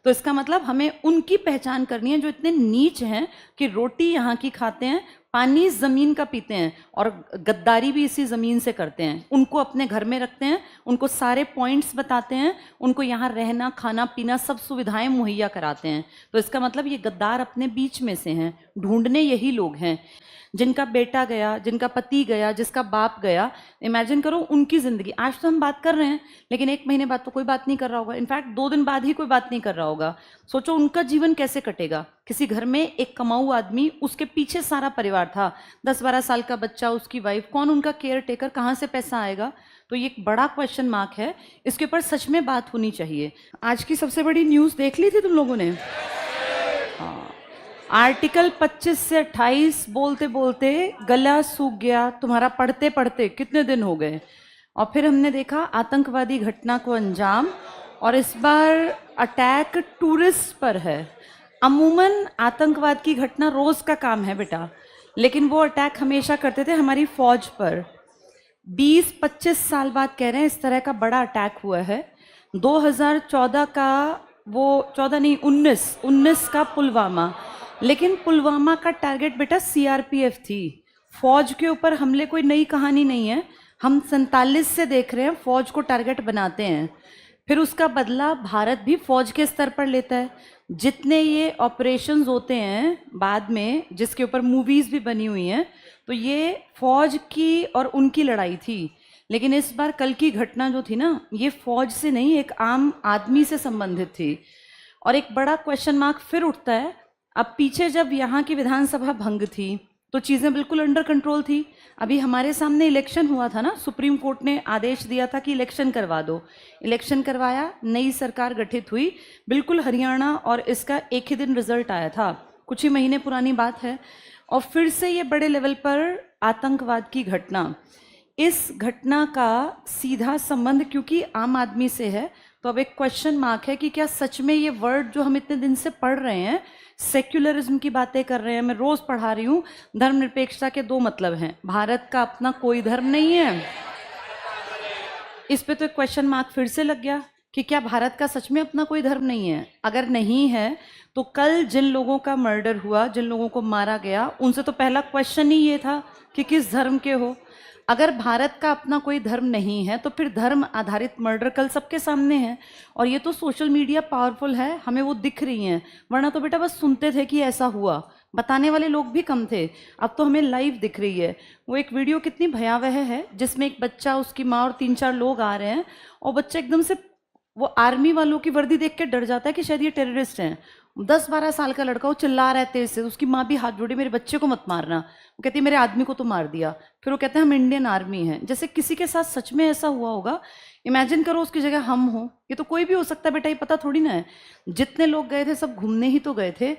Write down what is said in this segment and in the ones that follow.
तो इसका मतलब हमें उनकी पहचान करनी है जो इतने नीच हैं कि रोटी यहाँ की खाते हैं, पानी ज़मीन का पीते हैं और गद्दारी भी इसी ज़मीन से करते हैं। उनको अपने घर में रखते हैं, उनको सारे पॉइंट्स बताते हैं, उनको यहाँ रहना खाना पीना सब सुविधाएं मुहैया कराते हैं। तो इसका मतलब ये गद्दार अपने बीच में से हैं, ढूंढने यही लोग हैं। जिनका बेटा गया, जिनका पति गया, जिसका बाप गया, इमेजिन करो उनकी ज़िंदगी। आज तो हम बात कर रहे हैं, लेकिन 1 महीने बाद तो कोई बात नहीं कर रहा होगा, इनफैक्ट 2 दिन बाद ही कोई बात नहीं कर रहा होगा। सोचो उनका जीवन कैसे कटेगा। किसी घर में एक कमाऊ आदमी, उसके पीछे सारा परिवार था, 10-12 साल का बच्चा, उसकी वाइफ, कौन उनका केयर टेकर, कहाँ से पैसा आएगा? तो ये एक बड़ा क्वेश्चन मार्क है, इसके ऊपर सच में बात होनी चाहिए। आज की सबसे बड़ी न्यूज़ देख ली थी तुम लोगों ने? हाँ, आर्टिकल 25 से 28 बोलते बोलते गला सूख गया तुम्हारा, पढ़ते पढ़ते कितने दिन हो गए। और फिर हमने देखा आतंकवादी घटना को अंजाम, और इस बार अटैक टूरिस्ट पर है। अमूमन आतंकवाद की घटना रोज़ का काम है बेटा, लेकिन वो अटैक हमेशा करते थे हमारी फौज पर। 20-25 साल बाद कह रहे हैं इस तरह का बड़ा अटैक हुआ है। 2014 का वो, 14 नहीं 19 का पुलवामा, लेकिन पुलवामा का टारगेट बेटा सीआरपीएफ थी। फौज के ऊपर हमले कोई नई कहानी नहीं है, हम 47 से देख रहे हैं फौज को टारगेट बनाते हैं। फिर उसका बदला भारत भी फौज के स्तर पर लेता है। जितने ये ऑपरेशंस होते हैं बाद में, जिसके ऊपर मूवीज़ भी बनी हुई हैं, तो ये फौज की और उनकी लड़ाई थी। लेकिन इस बार कल की घटना जो थी ना, ये फौज से नहीं, एक आम आदमी से संबंधित थी। और एक बड़ा क्वेश्चन मार्क फिर उठता है। अब पीछे जब यहाँ की विधानसभा भंग थी तो चीज़ें बिल्कुल अंडर कंट्रोल थी। अभी हमारे सामने इलेक्शन हुआ था ना, सुप्रीम कोर्ट ने आदेश दिया था कि इलेक्शन करवा दो। इलेक्शन करवाया, नई सरकार गठित हुई, बिल्कुल हरियाणा, और इसका एक ही दिन रिजल्ट आया था, कुछ ही महीने पुरानी बात है। और फिर से ये बड़े लेवल पर आतंकवाद की घटना। इस घटना का सीधा संबंध क्योंकि आम आदमी से है, तो अब एक क्वेश्चन मार्क है कि क्या सच में ये वर्ड जो हम इतने दिन से पढ़ रहे हैं, सेक्युलरिज्म की बातें कर रहे हैं, मैं रोज पढ़ा रही हूँ, धर्मनिरपेक्षता के 2 मतलब हैं, भारत का अपना कोई धर्म नहीं है। इस पे तो एक क्वेश्चन मार्क फिर से लग गया कि क्या भारत का सच में अपना कोई धर्म नहीं है? अगर नहीं है तो कल जिन लोगों का मर्डर हुआ, जिन लोगों को मारा गया, उनसे तो पहला क्वेश्चन ही ये था कि किस धर्म के हो। अगर भारत का अपना कोई धर्म नहीं है तो फिर धर्म आधारित मर्डर कल सबके सामने है। और ये तो सोशल मीडिया पावरफुल है, हमें वो दिख रही हैं, वरना तो बेटा बस सुनते थे कि ऐसा हुआ, बताने वाले लोग भी कम थे। अब तो हमें लाइव दिख रही है। वो एक वीडियो कितनी भयावह है जिसमें एक बच्चा, उसकी माँ और 3-4 लोग आ रहे हैं, और बच्चा एकदम से वो आर्मी वालों की वर्दी देख के डर जाता है कि शायद ये टेररिस्ट हैं। 10-12 साल का लड़का, वो चिल्ला रहा है तेज से, उसकी माँ भी हाथ जोड़ी, मेरे बच्चे को मत मारना। वो कहती है मेरे आदमी को तो मार दिया। फिर वो कहते हैं हम इंडियन आर्मी हैं, जैसे किसी के साथ सच में ऐसा हुआ होगा। इमेजिन करो उसकी जगह हम हो। ये तो कोई भी हो सकता है बेटा, ये पता थोड़ी ना है। जितने लोग गए थे सब घूमने ही तो गए थे।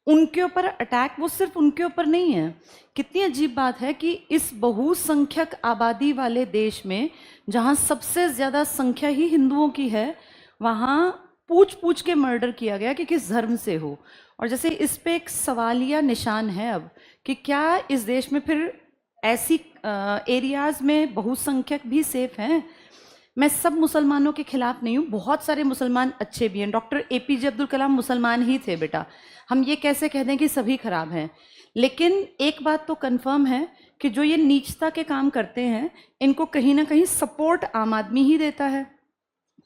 उनके ऊपर अटैक वो सिर्फ उनके ऊपर नहीं है। कितनी अजीब बात है कि इस बहुसंख्यक आबादी वाले देश में, जहाँ सबसे ज़्यादा संख्या ही हिंदुओं की है, वहाँ पूछ पूछ के मर्डर किया गया कि किस धर्म से हो। और जैसे इस पे एक सवालिया निशान है अब कि क्या इस देश में फिर ऐसी एरियाज़ में बहुसंख्यक भी सेफ हैं? मैं सब मुसलमानों के खिलाफ नहीं हूँ, बहुत सारे मुसलमान अच्छे भी हैं। डॉक्टर एपीजे अब्दुल कलाम मुसलमान ही थे बेटा, हम ये कैसे कह दें कि सभी खराब हैं? लेकिन एक बात तो कंफर्म है कि जो ये नीचता के काम करते हैं, इनको कहीं ना कहीं सपोर्ट आम आदमी ही देता है।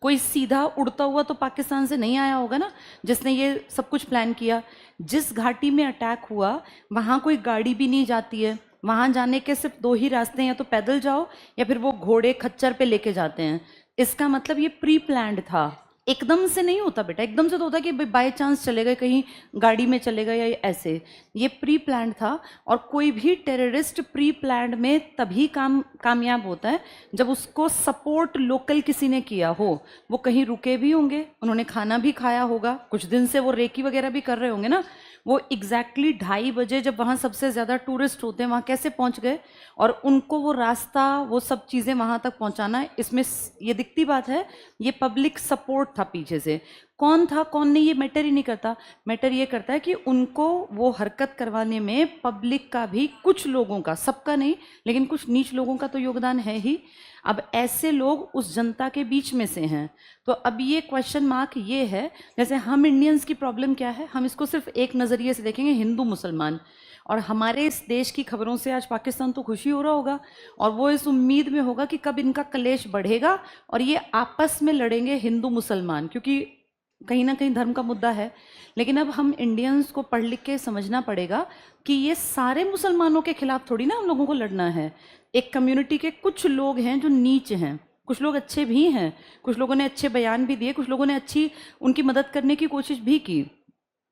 कोई सीधा उड़ता हुआ तो पाकिस्तान से नहीं आया होगा ना, जिसने ये सब कुछ प्लान किया। जिस घाटी में अटैक हुआ वहाँ कोई गाड़ी भी नहीं जाती है, वहाँ जाने के सिर्फ 2 ही रास्ते हैं, या तो पैदल जाओ या फिर वो घोड़े खच्चर पे लेके जाते हैं। इसका मतलब ये प्री प्लान्ड था, एकदम से नहीं होता बेटा। एकदम से तो होता कि बाय चांस चले गए कहीं, गाड़ी में चले गए या ऐसे। ये प्री प्लान्ड था, और कोई भी टेररिस्ट प्री प्लान्ड में तभी कामयाब होता है जब उसको सपोर्ट लोकल किसी ने किया हो। वो कहीं रुके भी होंगे, उन्होंने खाना भी खाया होगा, कुछ दिन से वो रेकी वगैरह भी कर रहे होंगे ना। वो एग्जैक्टली 2:30 बजे जब वहाँ सबसे ज़्यादा टूरिस्ट होते हैं, वहाँ कैसे पहुँच गए, और उनको वो रास्ता, वो सब चीज़ें वहाँ तक पहुँचाना, इसमें ये दिखती बात है, ये पब्लिक सपोर्ट था पीछे से। कौन था कौन नहीं ये मैटर ही नहीं करता। मैटर ये करता है कि उनको वो हरकत करवाने में पब्लिक का भी, कुछ लोगों का, सबका नहीं लेकिन कुछ नीच लोगों का तो योगदान है ही। अब ऐसे लोग उस जनता के बीच में से हैं, तो अब ये क्वेश्चन मार्क ये है, जैसे हम इंडियंस की प्रॉब्लम क्या है, हम इसको सिर्फ एक नज़रिए से देखेंगे, हिंदू मुसलमान। और हमारे इस देश की खबरों से आज पाकिस्तान तो खुशी हो रहा होगा, और वो इस उम्मीद में होगा कि कब इनका कलेश बढ़ेगा और ये आपस में लड़ेंगे हिंदू मुसलमान, क्योंकि कहीं ना कहीं धर्म का मुद्दा है। लेकिन अब हम इंडियंस को पढ़ लिख के समझना पड़ेगा कि ये सारे मुसलमानों के खिलाफ थोड़ी ना हम लोगों को लड़ना है। एक कम्युनिटी के कुछ लोग हैं जो नीच हैं, कुछ लोग अच्छे भी हैं, कुछ लोगों ने अच्छे बयान भी दिए, कुछ लोगों ने अच्छी उनकी मदद करने की कोशिश भी की।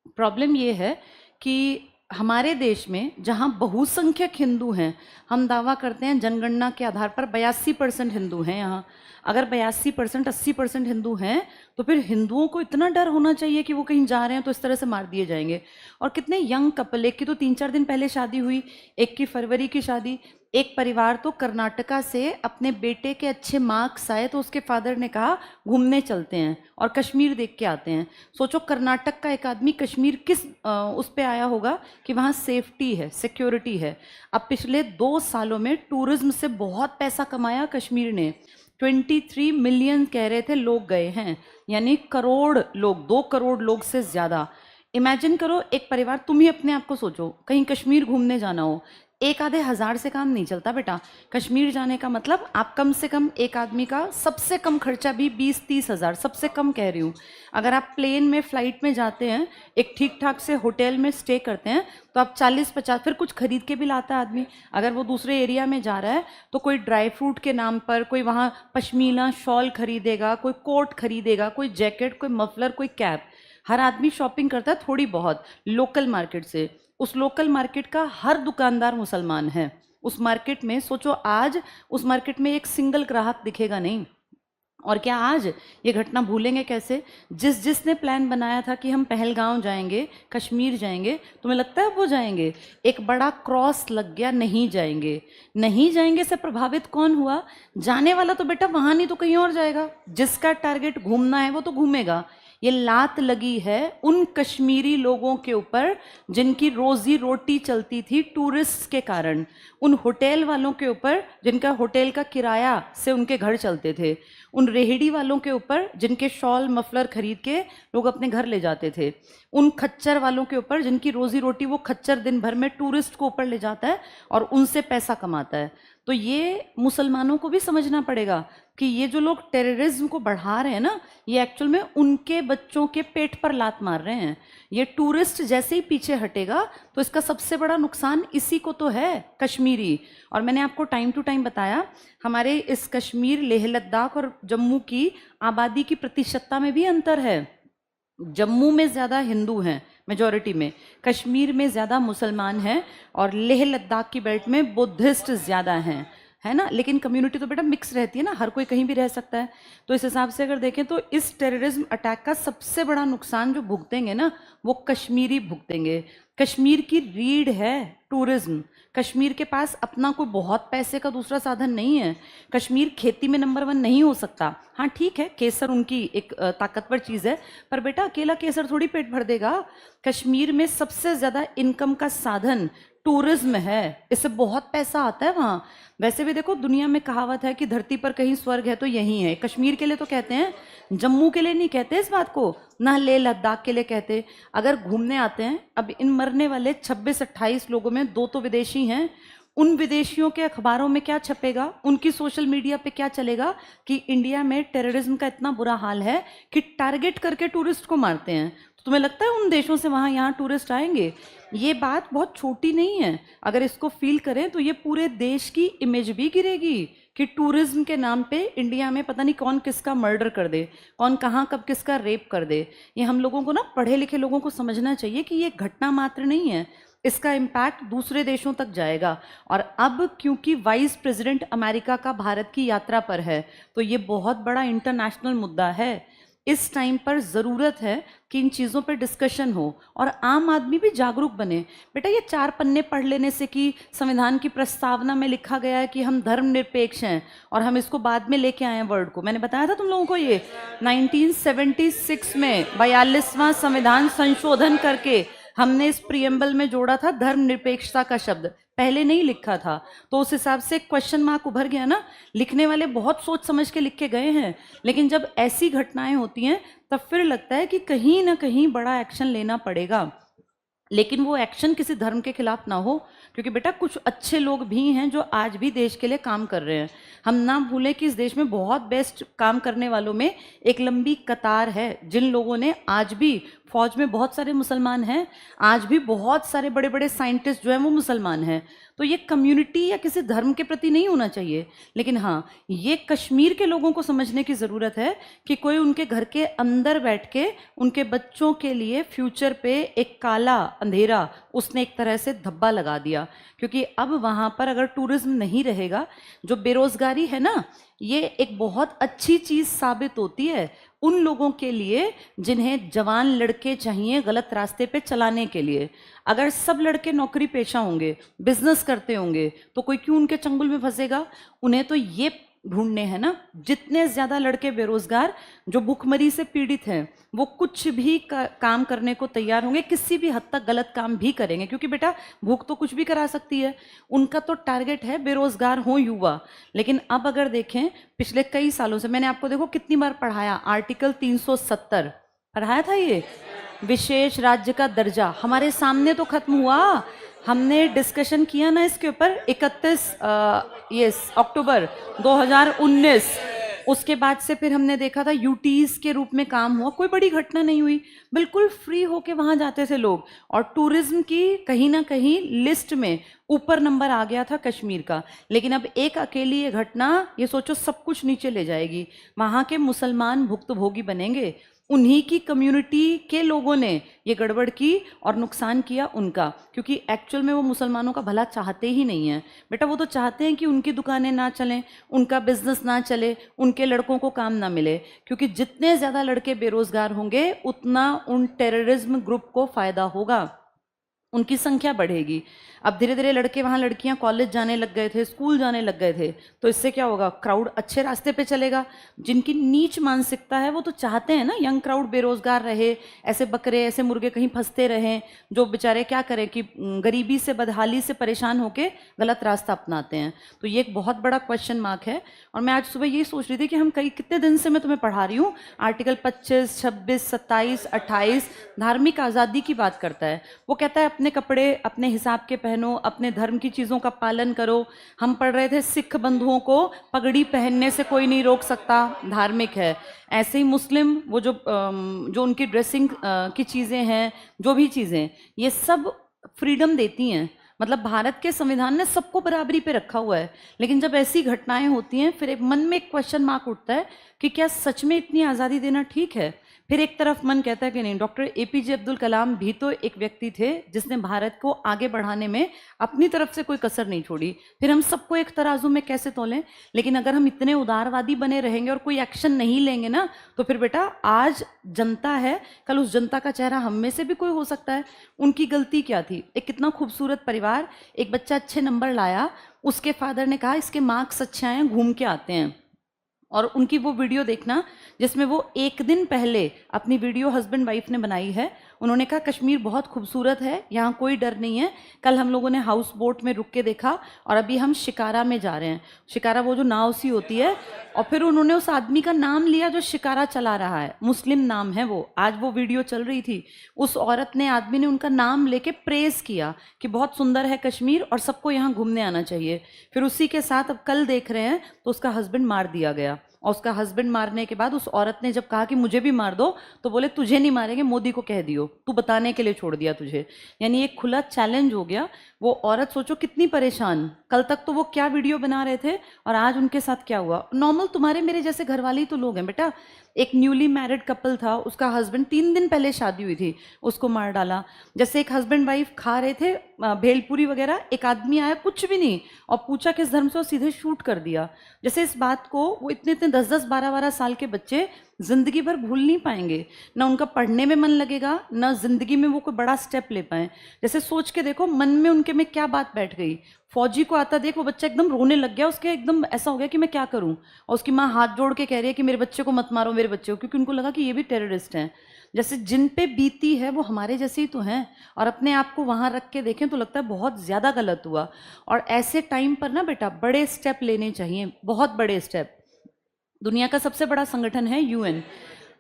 प्रॉब्लम ये है कि हमारे देश में जहाँ बहुसंख्यक हिंदू हैं, हम दावा करते हैं जनगणना के आधार पर 82% हिंदू हैं यहाँ। अगर 82% 80% हिंदू हैं तो फिर हिंदुओं को इतना डर होना चाहिए कि वो कहीं जा रहे हैं तो इस तरह से मार दिए जाएंगे। और कितने यंग कपल, एक की तो 3-4 दिन पहले शादी हुई, एक की फरवरी की शादी। एक परिवार तो कर्नाटका से अपने बेटे के अच्छे मार्क्स आए तो उसके फादर ने कहा घूमने चलते हैं और कश्मीर देख के आते हैं। सोचो कर्नाटक का एक आदमी कश्मीर किस उस पे आया होगा कि वहाँ सेफ्टी है, सिक्योरिटी है। अब पिछले 2 सालों में टूरिज्म से बहुत पैसा कमाया कश्मीर ने। 23 मिलियन कह रहे थे लोग गए हैं, यानी करोड़ लोग, 2 करोड़ लोग से ज़्यादा। इमेजिन करो, एक परिवार, तुम ही अपने आप को सोचो, कहीं कश्मीर घूमने जाना हो, एक आधे हज़ार से काम नहीं चलता बेटा। कश्मीर जाने का मतलब आप कम से कम एक आदमी का सबसे कम खर्चा भी 20-30 हज़ार, सबसे कम कह रही हूँ। अगर आप प्लेन में, फ्लाइट में जाते हैं, एक ठीक ठाक से होटल में स्टे करते हैं तो आप 40-50, फिर कुछ खरीद के भी लाता है आदमी। अगर वो दूसरे एरिया में जा रहा है तो कोई ड्राई फ्रूट के नाम पर कोई वहाँ पश्मीना शॉल खरीदेगा, कोई कोट खरीदेगा, कोई जैकेट, कोई मफलर, कोई कैप। हर आदमी शॉपिंग करता है थोड़ी बहुत लोकल मार्केट से। उस लोकल मार्केट का हर दुकानदार मुसलमान है। उस मार्केट में सोचो, आज उस मार्केट में एक सिंगल ग्राहक दिखेगा नहीं। और क्या आज ये घटना भूलेंगे कैसे? जिसने प्लान बनाया था कि हम पहलगांव जाएंगे, कश्मीर जाएंगे, तुम्हें लगता है वो जाएंगे? एक बड़ा क्रॉस लग गया, नहीं जाएंगे। नहीं जाएंगे से प्रभावित कौन हुआ? जाने वाला तो बेटा वहां नहीं तो कहीं और जाएगा। जिसका टारगेट घूमना है वो तो घूमेगा। ये लात लगी है उन कश्मीरी लोगों के ऊपर जिनकी रोजी रोटी चलती थी टूरिस्ट के कारण, उन होटल वालों के ऊपर जिनका होटल का किराया से उनके घर चलते थे, उन रेहड़ी वालों के ऊपर जिनके शॉल मफलर खरीद के लोग अपने घर ले जाते थे, उन खच्चर वालों के ऊपर जिनकी रोजी रोटी वो खच्चर दिन भर में टूरिस्ट को ऊपर ले जाता है और उनसे पैसा कमाता है। तो ये मुसलमानों को भी समझना पड़ेगा कि ये जो लोग टेररिज्म को बढ़ा रहे हैं ना, ये एक्चुअल में उनके बच्चों के पेट पर लात मार रहे हैं। ये टूरिस्ट जैसे ही पीछे हटेगा तो इसका सबसे बड़ा नुकसान इसी को तो है, कश्मीरी। और मैंने आपको टाइम टू टाइम बताया, हमारे इस कश्मीर, लेह लद्दाख और जम्मू की आबादी की प्रतिशतता में भी अंतर है। जम्मू में ज़्यादा हिंदू हैं मेजॉरिटी में, कश्मीर में ज़्यादा मुसलमान हैं, और लेह लद्दाख की बेल्ट में बुद्धिस्ट ज़्यादा हैं, है ना। लेकिन कम्युनिटी तो बेटा मिक्स रहती है ना, हर कोई कहीं भी रह सकता है। तो इस हिसाब से अगर देखें तो इस टेररिज्म अटैक का सबसे बड़ा नुकसान जो भुगतेंगे ना, वो कश्मीरी भुगतेंगे। कश्मीर की रीढ़ है टूरिज्म। कश्मीर के पास अपना कोई बहुत पैसे का दूसरा साधन नहीं है। कश्मीर खेती में नंबर 1 नहीं हो सकता। हाँ ठीक है, केसर उनकी एक ताकतवर चीज़ है, पर बेटा अकेला केसर थोड़ी पेट भर देगा। कश्मीर में सबसे ज़्यादा इनकम का साधन टूरिज्म है, इससे बहुत पैसा आता है वहाँ। वैसे भी देखो, दुनिया में कहावत है कि धरती पर कहीं स्वर्ग है तो यहीं है। कश्मीर के लिए तो कहते हैं, जम्मू के लिए नहीं कहते इस बात को, ना लेह लद्दाख के लिए कहते। अगर घूमने आते हैं, अब इन मरने वाले 26-28 लोगों में 2 तो विदेशी हैं। उन विदेशियों के अखबारों में क्या छपेगा, उनकी सोशल मीडिया पे क्या चलेगा कि इंडिया में टेररिज्म का इतना बुरा हाल है कि टारगेट करके टूरिस्ट को मारते हैं। तो तुम्हें लगता है उन देशों से वहाँ यहाँ टूरिस्ट आएंगे? ये बात बहुत छोटी नहीं है। अगर इसको फील करें तो ये पूरे देश की इमेज भी गिरेगी कि टूरिज्म के नाम पे इंडिया में पता नहीं कौन किसका मर्डर कर दे, कौन कहाँ कब किसका रेप कर दे। ये हम लोगों को ना, पढ़े लिखे लोगों को समझना चाहिए कि ये घटना मात्र नहीं है, इसका इम्पैक्ट दूसरे देशों तक जाएगा। और अब क्योंकि वाइस प्रेसिडेंट अमेरिका का भारत की यात्रा पर है, तो ये बहुत बड़ा इंटरनेशनल मुद्दा है। इस टाइम पर ज़रूरत है कि इन चीज़ों पर डिस्कशन हो और आम आदमी भी जागरूक बने। बेटा ये 4 पन्ने पढ़ लेने से कि संविधान की प्रस्तावना में लिखा गया है कि हम धर्मनिरपेक्ष हैं और हम इसको बाद में लेके आए हैं वर्ड को, मैंने बताया था तुम लोगों को ये 1976 में 42वां संविधान संशोधन करके हमने इस प्रियम्बल में जोड़ा था धर्मनिरपेक्षता का शब्द, पहले नहीं लिखा था। तो उस हिसाब से क्वेश्चन मार्क उभर गया ना। लिखने वाले बहुत सोच समझ के लिख के गए हैं, लेकिन जब ऐसी घटनाएं होती हैं तब फिर लगता है कि कहीं ना कहीं बड़ा एक्शन लेना पड़ेगा, लेकिन वो एक्शन किसी धर्म के खिलाफ ना हो, क्योंकि बेटा कुछ अच्छे लोग भी हैं जो आज भी देश के लिए काम कर रहे हैं। हम ना भूलें कि इस देश में बहुत बेस्ट काम करने वालों में एक लंबी कतार है, जिन लोगों ने आज भी फौज में बहुत सारे मुसलमान हैं, आज भी बहुत सारे बड़े बड़े साइंटिस्ट जो हैं वो मुसलमान हैं। तो ये कम्युनिटी या किसी धर्म के प्रति नहीं होना चाहिए, लेकिन हाँ ये कश्मीर के लोगों को समझने की ज़रूरत है कि कोई उनके घर के अंदर बैठ के उनके बच्चों के लिए फ्यूचर पे एक काला अंधेरा उसने एक तरह से धब्बा लगा दिया। क्योंकि अब वहाँ पर अगर टूरिज्म नहीं रहेगा, जो बेरोज़गारी है ना, ये एक बहुत अच्छी चीज़ साबित होती है उन लोगों के लिए जिन्हें जवान लड़के चाहिए गलत रास्ते पे चलाने के लिए। अगर सब लड़के नौकरी पेशा होंगे, बिजनेस करते होंगे, तो कोई क्यों उनके चंगुल में फंसेगा। उन्हें तो ये ढूंढने हैं ना, जितने ज़्यादा लड़के बेरोजगार जो भूखमरी से पीड़ित हैं वो कुछ भी काम करने को तैयार होंगे, किसी भी हद तक गलत काम भी करेंगे, क्योंकि बेटा भूख तो कुछ भी करा सकती है। उनका तो टारगेट है बेरोजगार हो युवा। लेकिन अब अगर देखें पिछले कई सालों से, मैंने आपको देखो कितनी बार पढ़ाया, आर्टिकल 370 पढ़ाया था, ये विशेष राज्य का दर्जा हमारे सामने तो खत्म हुआ। हमने डिस्कशन किया ना इसके ऊपर 31 अक्टूबर 2019। उसके बाद से फिर हमने देखा था यूटीज के रूप में काम हुआ, कोई बड़ी घटना नहीं हुई, बिल्कुल फ्री होके वहां जाते थे लोग, और टूरिज्म की कहीं ना कहीं लिस्ट में ऊपर नंबर आ गया था कश्मीर का। लेकिन अब एक अकेली ये घटना, ये सोचो सब कुछ नीचे ले जाएगी। वहां के मुसलमान भुक्तभोगी बनेंगे, उन्हीं की कम्युनिटी के लोगों ने ये गड़बड़ की और नुकसान किया उनका, क्योंकि एक्चुअल में वो मुसलमानों का भला चाहते ही नहीं है बेटा। वो तो चाहते हैं कि उनकी दुकानें ना चलें, उनका बिजनेस ना चले, उनके लड़कों को काम ना मिले, क्योंकि जितने ज़्यादा लड़के बेरोजगार होंगे उतना उन टेररिज्म ग्रुप को फ़ायदा होगा, उनकी संख्या बढ़ेगी। अब धीरे धीरे लड़के वहाँ लड़कियाँ कॉलेज जाने लग गए थे, स्कूल जाने लग गए थे, तो इससे क्या होगा, क्राउड अच्छे रास्ते पे चलेगा। जिनकी नीच मानसिकता है वो तो चाहते हैं ना यंग क्राउड बेरोजगार रहे, ऐसे बकरे ऐसे मुर्गे कहीं फंसते रहें, जो बेचारे क्या करें कि गरीबी से बदहाली से परेशान होकर गलत रास्ता अपनाते हैं। तो ये एक बहुत बड़ा क्वेश्चन मार्क है। और मैं आज सुबह यही सोच रही थी कि हम कितने दिन से मैं तुम्हें पढ़ा रही हूँ, आर्टिकल 25, 26, 27, 28 धार्मिक आज़ादी की बात करता है। वो कहता है अपने कपड़े अपने हिसाब के पहनो, अपने धर्म की चीज़ों का पालन करो। हम पढ़ रहे थे सिख बंधुओं को पगड़ी पहनने से कोई नहीं रोक सकता, धार्मिक है। ऐसे ही मुस्लिम वो जो उनकी ड्रेसिंग की चीज़ें हैं, जो भी चीज़ें, ये सब फ्रीडम देती हैं। मतलब भारत के संविधान ने सबको बराबरी पे रखा हुआ है। लेकिन जब ऐसी घटनाएं होती हैं फिर एक मन में एक क्वेश्चन मार्क उठता है कि क्या सच में इतनी आज़ादी देना ठीक है। फिर एक तरफ मन कहता है कि नहीं, डॉक्टर एपीजे अब्दुल कलाम भी तो एक व्यक्ति थे जिसने भारत को आगे बढ़ाने में अपनी तरफ से कोई कसर नहीं छोड़ी। फिर हम सबको एक तराजू में कैसे तोलें। लेकिन अगर हम इतने उदारवादी बने रहेंगे और कोई एक्शन नहीं लेंगे ना, तो फिर बेटा आज जनता है, कल उस जनता का चेहरा हम में से भी कोई हो सकता है। उनकी गलती क्या थी, एक कितना खूबसूरत परिवार, एक बच्चा अच्छे नंबर लाया, उसके फादर ने कहा इसके मार्क्स अच्छे आए हैं, घूम के आते हैं। और उनकी वो वीडियो देखना जिसमें वो एक दिन पहले अपनी वीडियो हस्बैंड वाइफ ने बनाई है। उन्होंने कहा कश्मीर बहुत खूबसूरत है, यहाँ कोई डर नहीं है। कल हम लोगों ने हाउस बोट में रुक के देखा और अभी हम शिकारा में जा रहे हैं। शिकारा वो जो नाव सी होती है, और फिर उन्होंने उस आदमी का नाम लिया जो शिकारा चला रहा है, मुस्लिम नाम है वो। आज वो वीडियो चल रही थी, उस औरत ने, आदमी ने उनका नाम लेके प्रेज किया कि बहुत सुंदर है कश्मीर और सबको यहाँ घूमने आना चाहिए। फिर उसी के साथ अब कल देख रहे हैं तो उसका हस्बैंड मार दिया गया। और उसका हस्बैंड मारने के बाद उस औरत ने जब कहा कि मुझे भी मार दो, तो बोले तुझे नहीं मारेंगे, मोदी को कह दियो, तू बताने के लिए छोड़ दिया तुझे। यानी एक खुला चैलेंज हो गया। वो औरत सोचो कितनी परेशान, कल तक तो वो क्या वीडियो बना रहे थे और आज उनके साथ क्या हुआ। नॉर्मल तुम्हारे मेरे जैसे घर वाले ही तो लोग हैं बेटा। एक न्यूली मैरिड कपल था, उसका हस्बैंड 3 दिन पहले शादी हुई थी, उसको मार डाला। जैसे एक हस्बैंड वाइफ खा रहे थे भेलपुरी वगैरह, एक आदमी आया कुछ भी नहीं और पूछा किस धर्म से, और सीधे शूट कर दिया। जैसे इस बात को वो इतने 10-10, 12-12 साल के बच्चे जिंदगी भर भूल नहीं पाएंगे, ना उनका पढ़ने में मन लगेगा, ना जिंदगी में वो कोई बड़ा स्टेप ले पाए। जैसे सोच के देखो मन में उनके में क्या बात बैठ गई। फौजी को आता देख वो बच्चा एकदम रोने लग गया, उसके एकदम ऐसा हो गया कि मैं क्या करूं, और उसकी माँ हाथ जोड़ के कह रही है कि मेरे बच्चे को मत मारो, मेरे बच्चे को, क्योंकि उनको लगा कि ये भी टेररिस्ट हैं। जैसे जिन पे बीती है वो हमारे जैसे ही तो हैं, और अपने आप को वहाँ रख के देखें तो लगता है बहुत ज़्यादा गलत हुआ। और ऐसे टाइम पर ना बेटा बड़े स्टेप लेने चाहिए, बहुत बड़े स्टेप। दुनिया का सबसे बड़ा संगठन है यूएन।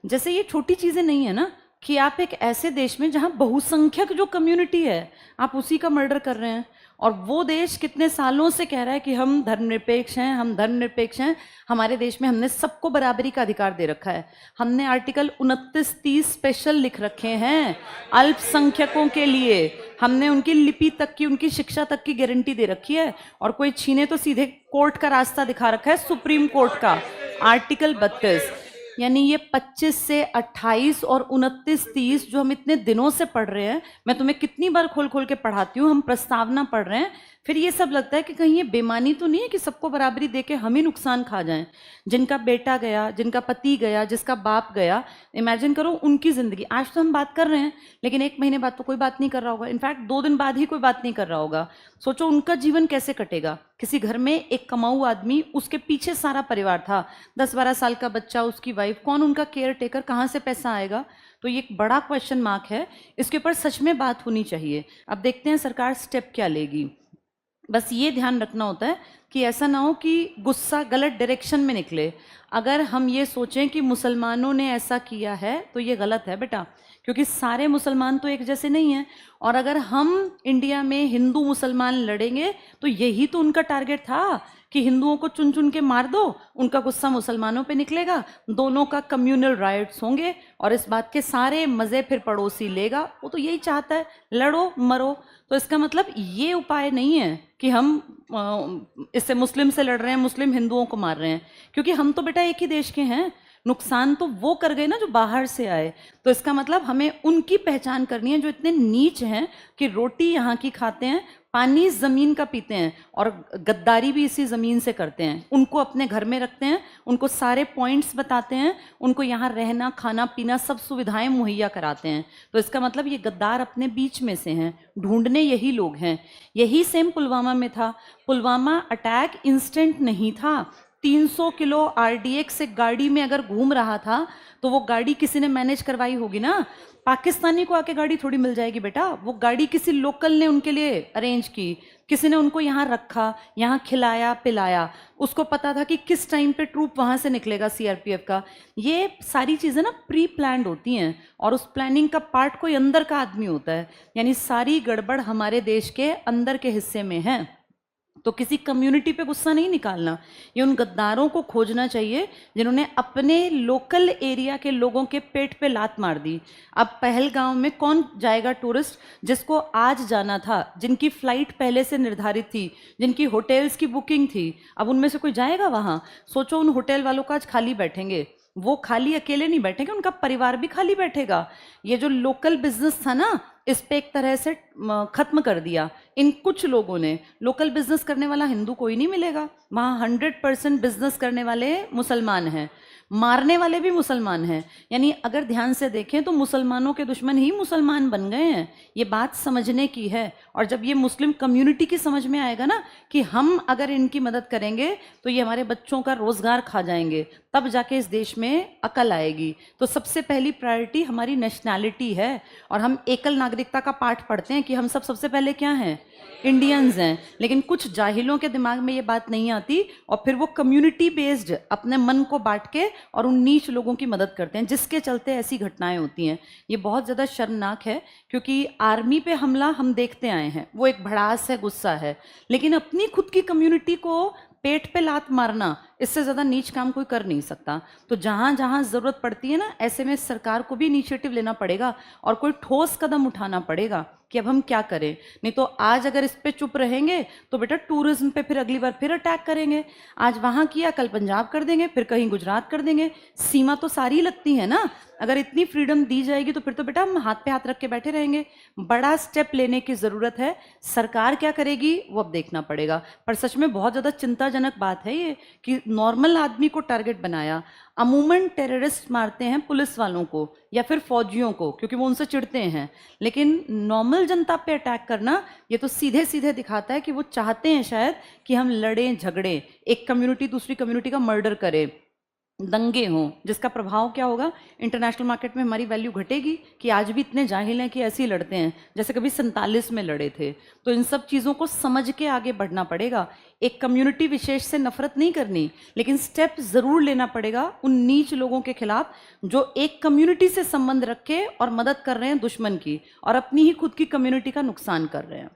जैसे ये छोटी चीज़ें नहीं है ना कि आप एक ऐसे देश में जहाँ बहुसंख्यक जो कम्युनिटी है आप उसी का मर्डर कर रहे हैं, और वो देश कितने सालों से कह रहा है कि हम धर्मनिरपेक्ष हैं, हम धर्मनिरपेक्ष हैं। हमारे देश में हमने सबको बराबरी का अधिकार दे रखा है, हमने आर्टिकल 29-30 स्पेशल लिख रखे हैं अल्पसंख्यकों के लिए, हमने उनकी लिपि तक की, उनकी शिक्षा तक की गारंटी दे रखी है, और कोई छीने तो सीधे कोर्ट का रास्ता दिखा रखा है, सुप्रीम कोर्ट का आर्टिकल 32। यानी ये 25 से 28 और 29-30 जो हम इतने दिनों से पढ़ रहे हैं, मैं तुम्हें कितनी बार खोल खोल के पढ़ाती हूँ, हम प्रस्तावना पढ़ रहे हैं, फिर ये सब लगता है कि कहीं ये बेमानी तो नहीं है कि सबको बराबरी दे के हम ही नुकसान खा जाएं। जिनका बेटा गया, जिनका पति गया, जिसका बाप गया, इमेजिन करो उनकी ज़िंदगी। आज तो हम बात कर रहे हैं, लेकिन 1 महीने बाद तो कोई बात नहीं कर रहा होगा, इनफैक्ट 2 दिन बाद ही कोई बात नहीं कर रहा होगा। सोचो उनका जीवन कैसे कटेगा। किसी घर में एक कमाऊ आदमी, उसके पीछे सारा परिवार था, 10-12 साल का बच्चा, उसकी वाइफ, कौन उनका केयर टेकर, कहाँ से पैसा आएगा। तो ये एक बड़ा क्वेश्चन मार्क है, इसके ऊपर सच में बात होनी चाहिए। अब देखते हैं सरकार स्टेप क्या लेगी। बस ये ध्यान रखना होता है कि ऐसा ना हो कि गुस्सा गलत डायरेक्शन में निकले। अगर हम ये सोचें कि मुसलमानों ने ऐसा किया है तो ये गलत है बेटा, क्योंकि सारे मुसलमान तो एक जैसे नहीं हैं। और अगर हम इंडिया में हिंदू मुसलमान लड़ेंगे तो यही तो उनका टारगेट था कि हिंदुओं को चुन चुन के मार दो, उनका गुस्सा मुसलमानों पे निकलेगा, दोनों का कम्युनल राइट्स होंगे, और इस बात के सारे मज़े फिर पड़ोसी लेगा। वो तो यही चाहता है, लड़ो मरो। तो इसका मतलब ये उपाय नहीं है कि हम इससे मुस्लिम से लड़ रहे हैं, मुस्लिम हिंदुओं को मार रहे हैं, क्योंकि हम तो बेटा एक ही देश के हैं। नुकसान तो वो कर गए ना जो बाहर से आए। तो इसका मतलब हमें उनकी पहचान करनी है जो इतने नीच हैं कि रोटी यहाँ की खाते हैं, पानी ज़मीन का पीते हैं, और गद्दारी भी इसी ज़मीन से करते हैं। उनको अपने घर में रखते हैं, उनको सारे पॉइंट्स बताते हैं, उनको यहाँ रहना खाना पीना सब सुविधाएं मुहैया कराते हैं। तो इसका मतलब ये गद्दार अपने बीच में से हैं, ढूंढने यही लोग हैं। यही सेम पुलवामा में था। पुलवामा अटैक इंस्टेंट नहीं था। 300 किलो आरडीएक्स एक गाड़ी में अगर घूम रहा था तो वो गाड़ी किसी ने मैनेज करवाई होगी ना। पाकिस्तानी को आके गाड़ी थोड़ी मिल जाएगी बेटा, वो गाड़ी किसी लोकल ने उनके लिए अरेंज की, किसी ने उनको यहाँ रखा, यहाँ खिलाया पिलाया, उसको पता था कि किस टाइम पे ट्रूप वहाँ से निकलेगा सीआरपीएफ का। ये सारी चीज़ें ना प्री प्लान्ड होती हैं, और उस प्लानिंग का पार्ट कोई अंदर का आदमी होता है। यानी सारी गड़बड़ हमारे देश के अंदर के हिस्से में है। तो किसी कम्युनिटी पे गुस्सा नहीं निकालना, ये उन गद्दारों को खोजना चाहिए जिन्होंने अपने लोकल एरिया के लोगों के पेट पे लात मार दी। अब पहलगांव में कौन जाएगा टूरिस्ट जिसको आज जाना था, जिनकी फ़्लाइट पहले से निर्धारित थी, जिनकी होटल्स की बुकिंग थी, अब उनमें से कोई जाएगा वहाँ? सोचो उन होटल वालों का आज खाली बैठेंगे। वो खाली अकेले नहीं बैठेंगे, उनका परिवार भी खाली बैठेगा। ये जो लोकल बिजनेस था ना, इस पे एक तरह से खत्म कर दिया इन कुछ लोगों ने। लोकल बिजनेस करने वाला हिंदू कोई नहीं मिलेगा वहाँ, 100% बिजनेस करने वाले मुसलमान हैं, मारने वाले भी मुसलमान हैं। यानी अगर ध्यान से देखें तो मुसलमानों के दुश्मन ही मुसलमान बन गए हैं। ये बात समझने की है। और जब ये मुस्लिम कम्युनिटी की समझ में आएगा ना कि हम अगर इनकी मदद करेंगे तो ये हमारे बच्चों का रोजगार खा जाएंगे, तब जाके इस देश में अकल आएगी। तो सबसे पहली प्रायोरिटी हमारी नेशनैलिटी है। और हम एकल नागरिकता का पाठ पढ़ते हैं कि हम सब सबसे पहले क्या हैं, इंडियंस हैं। लेकिन कुछ जाहिलों के दिमाग में ये बात नहीं आती, और फिर वो कम्युनिटी बेस्ड अपने मन को बांट के और उन नीच लोगों की मदद करते हैं, जिसके चलते ऐसी घटनाएं होती हैं। ये बहुत ज़्यादा शर्मनाक है, क्योंकि आर्मी पे हमला हम देखते आए हैं, वो एक भड़ास है, गुस्सा है, लेकिन अपनी खुद की कम्युनिटी को पेट पे लात मारना, इससे ज़्यादा नीच काम कोई कर नहीं सकता। तो जहाँ जहाँ ज़रूरत पड़ती है ना, ऐसे में सरकार को भी इनिशिएटिव लेना पड़ेगा और कोई ठोस कदम उठाना पड़ेगा कि अब हम क्या करें। नहीं तो आज अगर इस पे चुप रहेंगे तो बेटा टूरिज्म पे फिर अगली बार फिर अटैक करेंगे। आज वहाँ किया, कल पंजाब कर देंगे, फिर कहीं गुजरात कर देंगे। सीमा तो सारी लगती है ना। अगर इतनी फ्रीडम दी जाएगी तो फिर तो बेटा हम हाथ पे हाथ रख के बैठे रहेंगे। बड़ा स्टेप लेने की ज़रूरत है। सरकार क्या करेगी वो अब देखना पड़ेगा। पर सच में बहुत ज़्यादा चिंताजनक बात है ये कि नॉर्मल आदमी को टारगेट बनाया। अमूमन टेररिस्ट मारते हैं पुलिस वालों को या फिर फौजियों को, क्योंकि वो उनसे चिढ़ते हैं, लेकिन नॉर्मल जनता पे अटैक करना ये तो सीधे सीधे दिखाता है कि वो चाहते हैं शायद कि हम लड़ें झगड़ें, एक कम्युनिटी दूसरी कम्युनिटी का मर्डर करे, दंगे हों, जिसका प्रभाव क्या होगा, इंटरनेशनल मार्केट में हमारी वैल्यू घटेगी कि आज भी इतने जाहिल हैं कि ऐसे ही लड़ते हैं जैसे कभी 47 में लड़े थे। तो इन सब चीज़ों को समझ के आगे बढ़ना पड़ेगा। एक कम्युनिटी विशेष से नफरत नहीं करनी, लेकिन स्टेप ज़रूर लेना पड़ेगा उन नीच लोगों के खिलाफ जो एक कम्युनिटी से संबंध रखे और मदद कर रहे हैं दुश्मन की, और अपनी ही खुद की कम्युनिटी का नुकसान कर रहे हैं।